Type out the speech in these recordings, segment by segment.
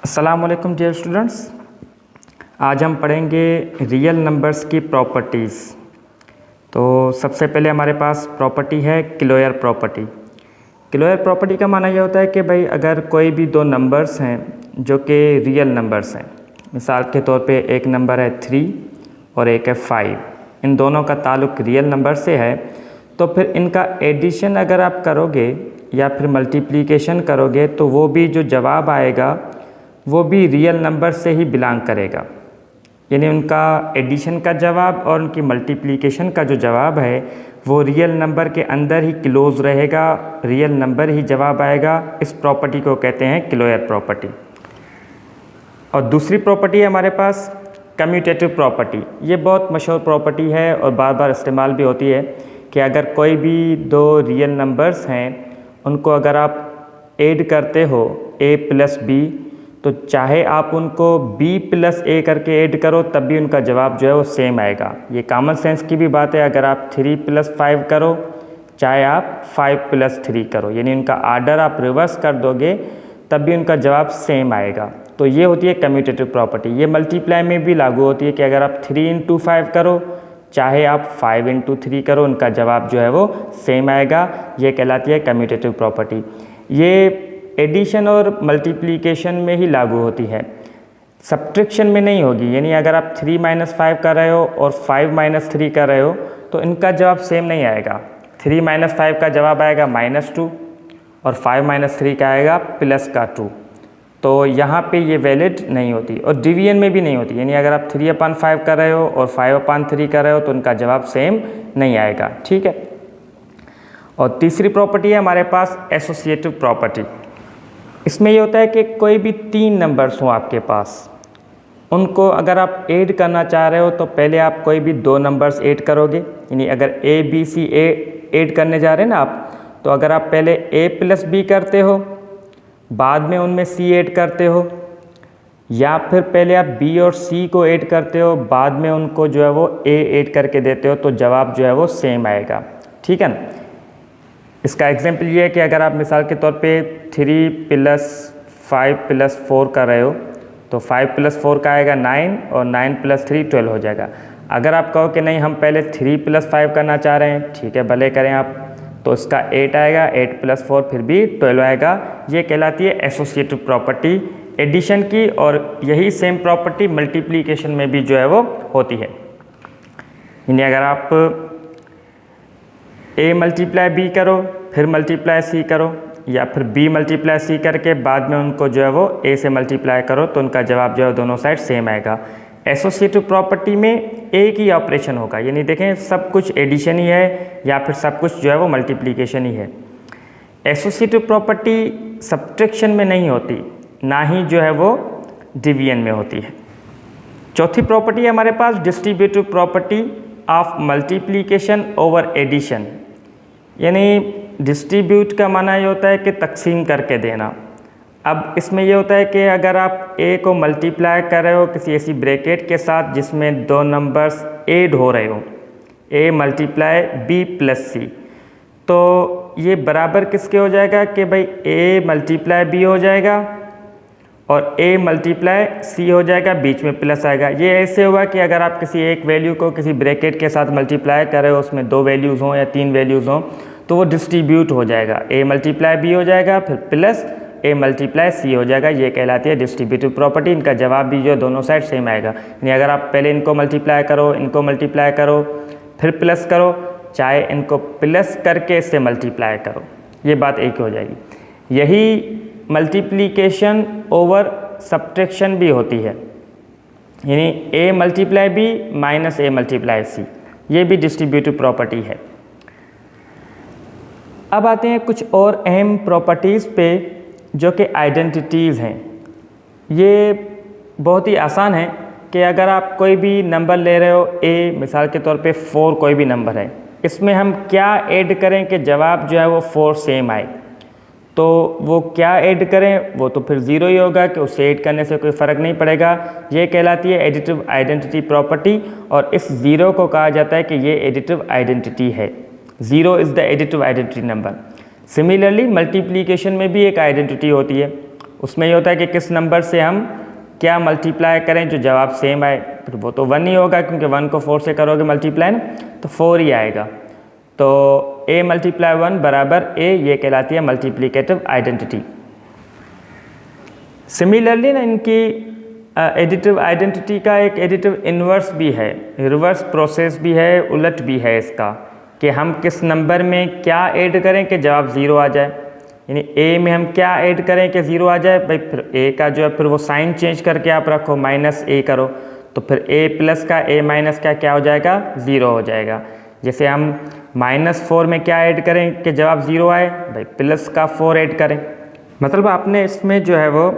अस्सलाम वालेकुम dear students. आज हम पढ़ेंगे रियल नंबर्स की प्रॉपर्टीज़। तो सबसे पहले हमारे पास प्रॉपर्टी है क्लोयर प्रॉपर्टी। क्लोयर प्रॉपर्टी का माना यह होता है कि भाई अगर कोई भी दो नंबर्स हैं जो कि रियल नंबर्स हैं, मिसाल के तौर पे एक नंबर है 3 और एक है 5, इन दोनों का ताल्लुक़ रियल नंबर से है, तो फिर इनका एडिशन अगर आप करोगे या फिर मल्टीप्लिकेशन करोगे तो वो भी जो जवाब आएगा वो भी रियल नंबर से ही बिलोंग करेगा। यानी उनका एडिशन का जवाब और उनकी मल्टीप्लिकेशन का जो जवाब है वो रियल नंबर के अंदर ही क्लोज रहेगा, रियल नंबर ही जवाब आएगा। इस प्रॉपर्टी को कहते हैं क्लोयर प्रॉपर्टी। और दूसरी प्रॉपर्टी है हमारे पास कम्यूटेटिव प्रॉपर्टी। ये बहुत मशहूर प्रॉपर्टी है और बार बार इस्तेमाल भी होती है कि अगर कोई भी दो रियल नंबर्स हैं उनको अगर आप ऐड करते हो a प्लस बी, तो चाहे आप उनको b प्लस a करके ऐड करो तब भी उनका जवाब जो है वो सेम आएगा। ये कॉमन सेंस की भी बात है। अगर आप 3 प्लस 5 करो चाहे आप 5 प्लस 3 करो, यानी उनका आर्डर आप रिवर्स कर दोगे तब भी उनका जवाब सेम आएगा। तो ये होती है कम्यूटेटिव प्रॉपर्टी। ये मल्टीप्लाई में भी लागू होती है कि अगर आप 3 इंटू 5 करो चाहे आप 5 इंटू 3 करो, उनका जवाब जो है वो सेम आएगा। ये कहलाती है कम्यूटेटिव प्रॉपर्टी। ये एडिशन और मल्टीप्लिकेशन में ही लागू होती है, सब्ट्रैक्शन में नहीं होगी। यानी अगर आप 3 माइनस 5 कर रहे हो और 5 माइनस 3 कर रहे हो तो इनका जवाब सेम नहीं आएगा। 3 माइनस 5 का जवाब आएगा -2 और 5 माइनस 3 का आएगा +2। तो यहाँ पे ये वैलिड नहीं होती और डिवीजन में भी नहीं होती। यानी अगर आप 3/5 कर रहे हो और 5/3 कर रहे हो तो उनका जवाब सेम नहीं आएगा। ठीक है। और तीसरी प्रॉपर्टी है हमारे पास एसोसिएटिव प्रॉपर्टी। इसमें ये होता है कि कोई भी 3 नंबर्स हों आपके पास, उनको अगर आप ऐड करना चाह रहे हो तो पहले आप कोई भी 2 नंबर्स ऐड करोगे। यानी अगर a b c ऐड करने जा रहे हैं ना आप, तो अगर आप पहले a प्लस b करते हो बाद में उनमें c ऐड करते हो, या फिर पहले आप b और c को ऐड करते हो बाद में उनको जो है वो a ऐड करके देते हो, तो जवाब जो है वो सेम आएगा। ठीक है ना। इसका एग्जाम्पल ये है कि अगर आप मिसाल के तौर पे 3 प्लस 5 प्लस 4 कर रहे हो तो 5 प्लस 4 का आएगा 9 और 9 प्लस 3 12 हो जाएगा। अगर आप कहो कि नहीं हम पहले 3 प्लस 5 करना चाह रहे हैं, ठीक है भले करें आप, तो इसका 8 आएगा, 8 प्लस 4 फिर भी 12 आएगा। ये कहलाती है एसोसिएटिव प्रॉपर्टी एडिशन की, और यही सेम प्रॉपर्टी मल्टीप्लिकेशन में भी जो है वो होती है। यानी अगर आप a मल्टीप्लाई b करो फिर मल्टीप्लाई c करो, या फिर b मल्टीप्लाई c करके बाद में उनको जो है वो a से मल्टीप्लाई करो तो उनका जवाब जो है दोनों साइड सेम आएगा। एसोसिएटिव प्रॉपर्टी में एक ही ऑपरेशन होगा। यानी देखें सब कुछ एडिशन ही है या फिर सब कुछ जो है वो मल्टीप्लिकेशन ही है। एसोसिएटिव प्रॉपर्टी सब्ट्रैक्शन में नहीं होती, ना ही जो है वो डिवीजन में होती है। चौथी प्रॉपर्टी है हमारे पास distributive property of multiplication over addition. यानी डिस्ट्रीब्यूट का माना ये होता है कि तकसीम करके देना। अब इसमें ये होता है कि अगर आप a को मल्टीप्लाई कर रहे हो किसी ऐसी ब्रैकेट के साथ जिसमें 2 नंबर्स ऐड हो रहे हो, a multiply b plus c, तो ये बराबर किसके हो जाएगा कि भाई a मल्टीप्लाई b हो जाएगा और a मल्टीप्लाई c हो जाएगा, बीच में प्लस आएगा। ये ऐसे हुआ कि अगर आप किसी एक वैल्यू को किसी ब्रैकेट के साथ मल्टीप्लाई कर रहे हो, उसमें 2 वैल्यूज़ हों या 3 वैल्यूज़ हों, तो वो डिस्ट्रीब्यूट हो जाएगा। a मल्टीप्लाई b हो जाएगा फिर प्लस a मल्टीप्लाई c हो जाएगा। ये कहलाती है डिस्ट्रीब्यूटिव प्रॉपर्टी। इनका जवाब भी जो दोनों साइड सेम आएगा। यानी अगर आप पहले इनको मल्टीप्लाई करो, इनको मल्टीप्लाई करो फिर प्लस करो, चाहे इनको प्लस करके इससे मल्टीप्लाई करो, ये बात एक ही हो जाएगी। यही मल्टीप्लिकेशन ओवर सब्ट्रैक्शन भी होती है। यानी a multiply b minus a multiply c, ये भी डिस्ट्रीब्यूटिव प्रॉपर्टी है। अब आते हैं कुछ और अहम प्रॉपर्टीज़ पे जो कि आइडेंटिटीज़ हैं। ये बहुत ही आसान है कि अगर आप कोई भी नंबर ले रहे हो a, मिसाल के तौर पे 4 कोई भी नंबर है, इसमें हम क्या ऐड करें कि जवाब जो है वो 4 सेम आए, तो वो क्या ऐड करें, वो तो फिर 0 ही होगा कि उससे ऐड करने से कोई फ़र्क नहीं पड़ेगा। ये कहलाती है एडिटिव आइडेंटिटी प्रॉपर्टी, और इस 0 को कहा जाता है कि ये एडिटिव आइडेंटिटी है। 0 is the additive identity number. Similarly multiplication में भी एक आइडेंटिटी होती है, उसमें ये होता है कि किस नंबर से हम क्या मल्टीप्लाई करें जो जवाब सेम आए, फिर वो तो 1 ही होगा क्योंकि 1 को 4 से करोगे मल्टीप्लाई ना, तो 4 ही आएगा। तो a × 1 बराबर a, ये कहलाती है मल्टीप्लिकेटिव आइडेंटिटी। सिमिलरली ना इनकी एडिटिव आइडेंटिटी का एक एडिटिव इन्वर्स भी है, रिवर्स प्रोसेस भी है, उलट भी है इसका, कि हम किस नंबर में क्या ऐड करें कि जवाब 0 आ जाए। यानी a में हम क्या ऐड करें कि 0 आ जाए, भाई फिर a का जो है फिर वो साइन चेंज करके आप रखो, -a करो, तो फिर a प्लस का a माइनस का क्या हो जाएगा, 0 हो जाएगा। जैसे हम -4 में क्या ऐड करें कि जवाब 0 आए, भाई प्लस का 4 ऐड करें। मतलब आपने इसमें जो है वो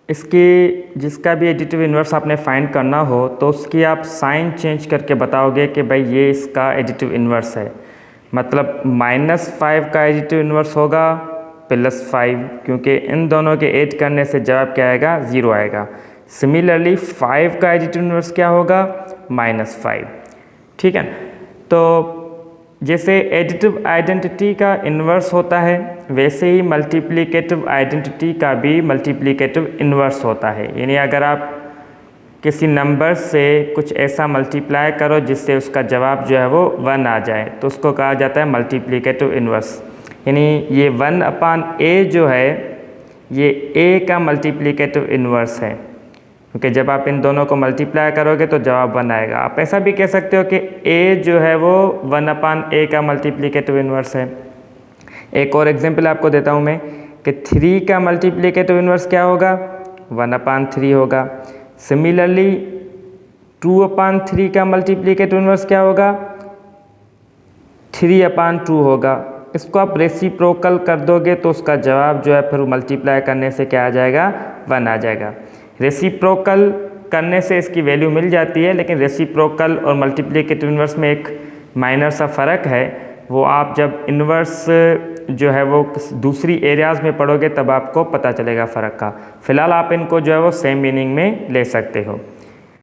इसकी जिसका भी एडिटिव इन्वर्स आपने फाइंड करना हो तो उसकी आप साइन चेंज करके बताओगे कि भाई ये इसका एडिटिव इन्वर्स है। मतलब -5 का एडिटिव इन्वर्स होगा +5, क्योंकि इन दोनों के ऐड करने से जवाब क्या आएगा, 0 आएगा। सिमिलरली 5 का एडिटिव इन्वर्स क्या होगा, -5। ठीक है, तो जैसे एडिटिव आइडेंटिटी का इन्वर्स होता है वैसे ही मल्टीप्लिकेटिव आइडेंटिटी का भी मल्टीप्लिकेटिव इन्वर्स होता है। यानी अगर आप किसी नंबर से कुछ ऐसा मल्टीप्लाई करो जिससे उसका जवाब जो है वो 1 आ जाए तो उसको कहा जाता है मल्टीप्लिकेटिव इन्वर्स। यानी ये 1/a जो है ये a का मल्टीप्लिकेटिव इन्वर्स है, क्योंकि जब आप इन दोनों को मल्टीप्लाई करोगे तो जवाब 1 आएगा। आप ऐसा भी कह सकते हो कि a जो है वो 1/a का मल्टीप्लिकेटिव इन्वर्स है। एक और एग्जांपल आपको देता हूँ मैं कि 3 का मल्टीप्लिकेटिव इन्वर्स क्या होगा, 1/3 होगा। सिमिलरली 2/3 का मल्टीप्लिकेटिव इन्वर्स क्या होगा, 3/2 होगा। इसको आप रेसिप्रोकल कर दोगे तो उसका जवाब जो है फिर मल्टीप्लाई करने से क्या आ जाएगा, 1 आ जाएगा। रेसिप्रोकल करने से इसकी वैल्यू मिल जाती है, लेकिन रेसिप्रोकल और मल्टीप्लिकेटिव इन्वर्स में एक माइनर सा फ़र्क है, वो आप जब इन्वर्स जो है वो दूसरी एरियाज़ में पढ़ोगे तब आपको पता चलेगा फ़र्क का। फ़िलहाल आप इनको जो है वो सेम मीनिंग में ले सकते हो।